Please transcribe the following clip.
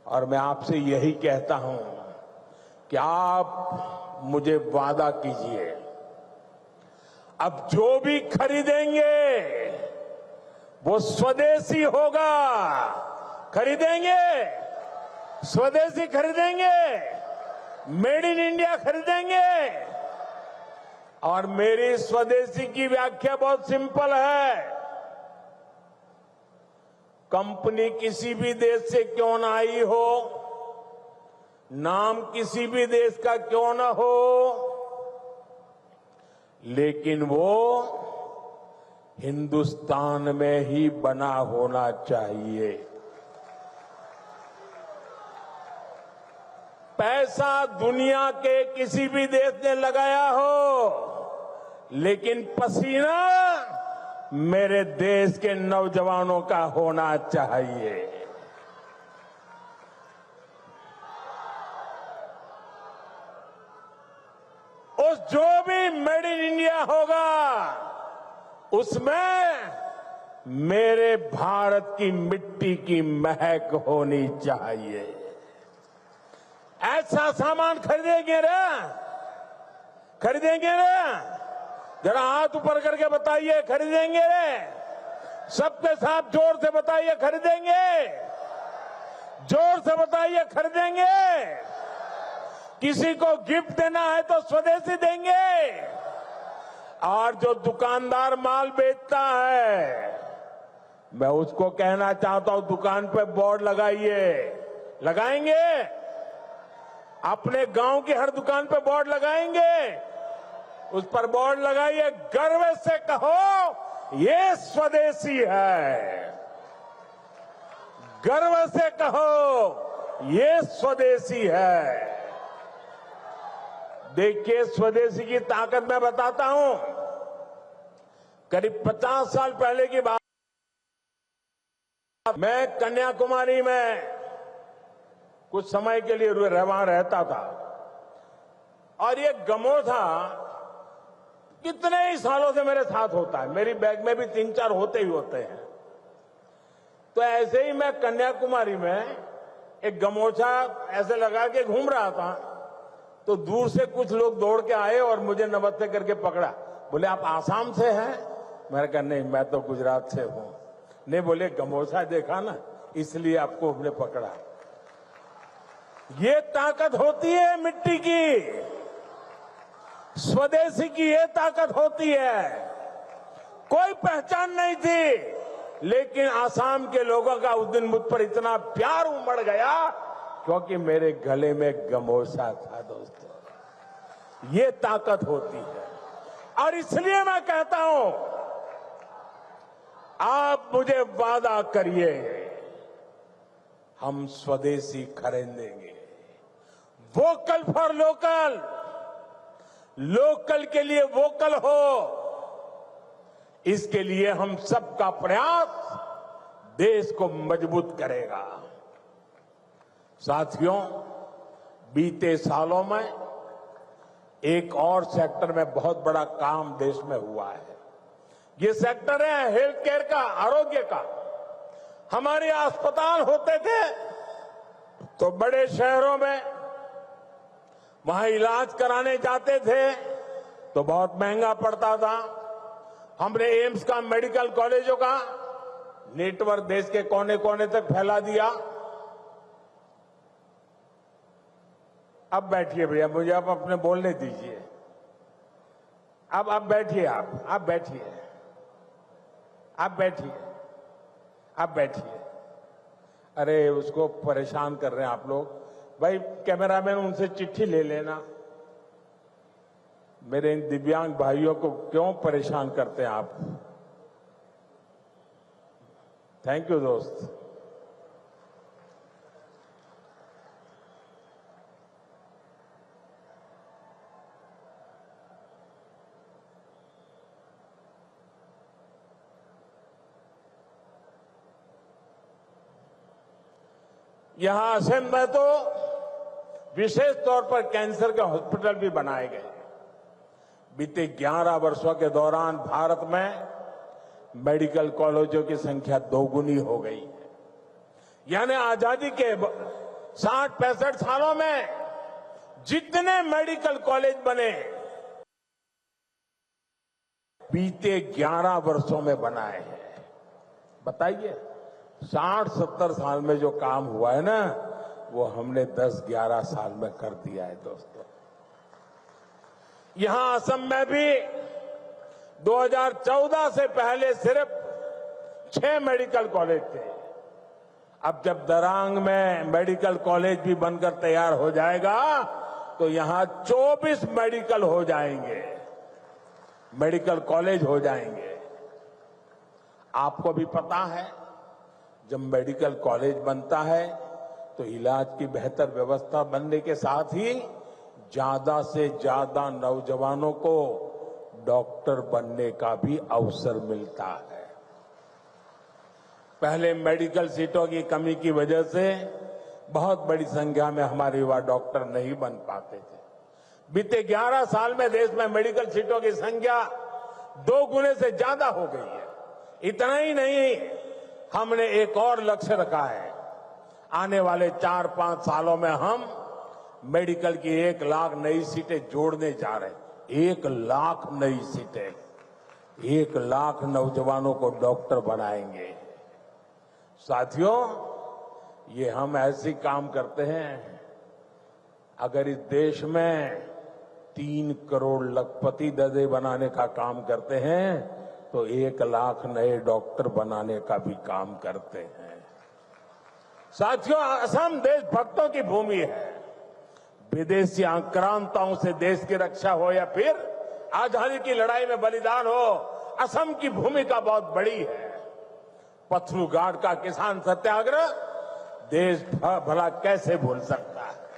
और मैं आपसे यही कहता हूं कि आप मुझे वादा कीजिए, अब जो भी खरीदेंगे वो स्वदेशी होगा। खरीदेंगे, स्वदेशी खरीदेंगे, मेड इन इंडिया खरीदेंगे। और मेरी स्वदेशी की व्याख्या बहुत सिंपल है। कंपनी किसी भी देश से क्यों ना आई हो, नाम किसी भी देश का क्यों ना हो, लेकिन वो हिंदुस्तान में ही बना होना चाहिए। पैसा दुनिया के किसी भी देश ने लगाया हो, लेकिन पसीना मेरे देश के नौजवानों का होना चाहिए। उस जो भी मेड इन इंडिया होगा उसमें मेरे भारत की मिट्टी की महक होनी चाहिए। ऐसा सामान खरीदेंगे ना, खरीदेंगे ना? जरा हाथ ऊपर करके बताइए, खरीदेंगे रे? सबके साथ जोर से बताइए, खरीदेंगे? जोर से बताइए, खरीदेंगे? किसी को गिफ्ट देना है तो स्वदेशी देंगे। और जो दुकानदार माल बेचता है, मैं उसको कहना चाहता हूं, दुकान पे बोर्ड लगाइए। लगाएंगे? अपने गांव की हर दुकान पे बोर्ड लगाएंगे। उस पर बोर्ड लगाइए, गर्व से कहो ये स्वदेशी है। गर्व से कहो ये स्वदेशी है। देखिए, स्वदेशी की ताकत मैं बताता हूं। करीब 50 साल पहले की बात, मैं कन्याकुमारी में कुछ समय के लिए वहां रहता था। और ये गमोथा कितने ही सालों से मेरे साथ होता है। मेरी बैग में भी 3-4 होते ही होते हैं। तो ऐसे ही मैं कन्याकुमारी में एक गमोछा ऐसे लगा के घूम रहा था, तो दूर से कुछ लोग दौड़ के आए और मुझे नमस्ते करके पकड़ा। बोले, आप आसाम से हैं? मैंने कहा, नहीं, मैं तो गुजरात से हूं। नहीं, बोले, गमोछा देखा ना, इसलिए आपको हमने पकड़ा। ये ताकत होती है मिट्टी की, स्वदेशी की ये ताकत होती है। कोई पहचान नहीं थी, लेकिन आसाम के लोगों का उस दिन मुझ पर इतना प्यार उमड़ गया क्योंकि मेरे गले में गमोछा था। दोस्तों, ये ताकत होती है। और इसलिए मैं कहता हूं, आप मुझे वादा करिए, हम स्वदेशी खरीदेंगे। वोकल फॉर लोकल, लोकल के लिए वोकल हो, इसके लिए हम सबका प्रयास देश को मजबूत करेगा। साथियों, बीते सालों में एक और सेक्टर में बहुत बड़ा काम देश में हुआ है। ये सेक्टर है हेल्थ केयर का, आरोग्य का। हमारे अस्पताल होते थे तो बड़े शहरों में, वहां इलाज कराने जाते थे तो बहुत महंगा पड़ता था। हमने एम्स का, मेडिकल कॉलेजों का नेटवर्क देश के कोने कोने तक फैला दिया। अब बैठिए भैया, मुझे आप अपने बोलने दीजिए। अब आप बैठिए, आप बैठिए, आप बैठिए, आप बैठिए। अरे, उसको परेशान कर रहे हैं आप लोग। भाई कैमरामैन, उनसे चिट्ठी ले लेना। मेरे इन दिव्यांग भाइयों को क्यों परेशान करते हैं आप? थैंक यू दोस्त। यहां असम में तो विशेष तौर पर कैंसर के हॉस्पिटल भी बनाए गए। बीते 11 वर्षों के दौरान भारत में मेडिकल कॉलेजों की संख्या दोगुनी हो गई है। यानी आजादी के 60-65 सालों में जितने मेडिकल कॉलेज बने बीते 11 वर्षों में बनाए हैं। बताइए 60-70 साल में जो काम हुआ है ना वो हमने 10-11 साल में कर दिया है दोस्तों। यहां असम में भी 2014 से पहले सिर्फ 6 मेडिकल कॉलेज थे। अब जब दरांग में मेडिकल कॉलेज भी बनकर तैयार हो जाएगा तो यहां 24 मेडिकल हो जाएंगे, मेडिकल कॉलेज हो जाएंगे। आपको भी पता है जब मेडिकल कॉलेज बनता है तो इलाज की बेहतर व्यवस्था बनने के साथ ही ज्यादा से ज्यादा नौजवानों को डॉक्टर बनने का भी अवसर मिलता है। पहले मेडिकल सीटों की कमी की वजह से बहुत बड़ी संख्या में हमारे युवा डॉक्टर नहीं बन पाते थे। बीते 11 साल में देश में मेडिकल सीटों की संख्या 2 गुने से ज्यादा हो गई है। इतना ही नहीं, हमने एक और लक्ष्य रखा है। आने वाले 4-5 सालों में हम मेडिकल की 1 लाख नई सीटें जोड़ने जा रहे हैं। 1 लाख नई सीटें, 1 लाख नौजवानों को डॉक्टर बनाएंगे। साथियों, ये हम ऐसे काम करते हैं, अगर इस देश में 3 करोड़ लखपति दर्जे बनाने का काम करते हैं तो 1 लाख नए डॉक्टर बनाने का भी काम करते हैं। साथियों, असम देशभक्तों की भूमि है। विदेशी आक्रांताओं से देश की रक्षा हो या फिर आजादी की लड़ाई में बलिदान हो, असम की भूमिका बहुत बड़ी है। पथरू घाट का किसान सत्याग्रह देश भला कैसे भूल सकता है।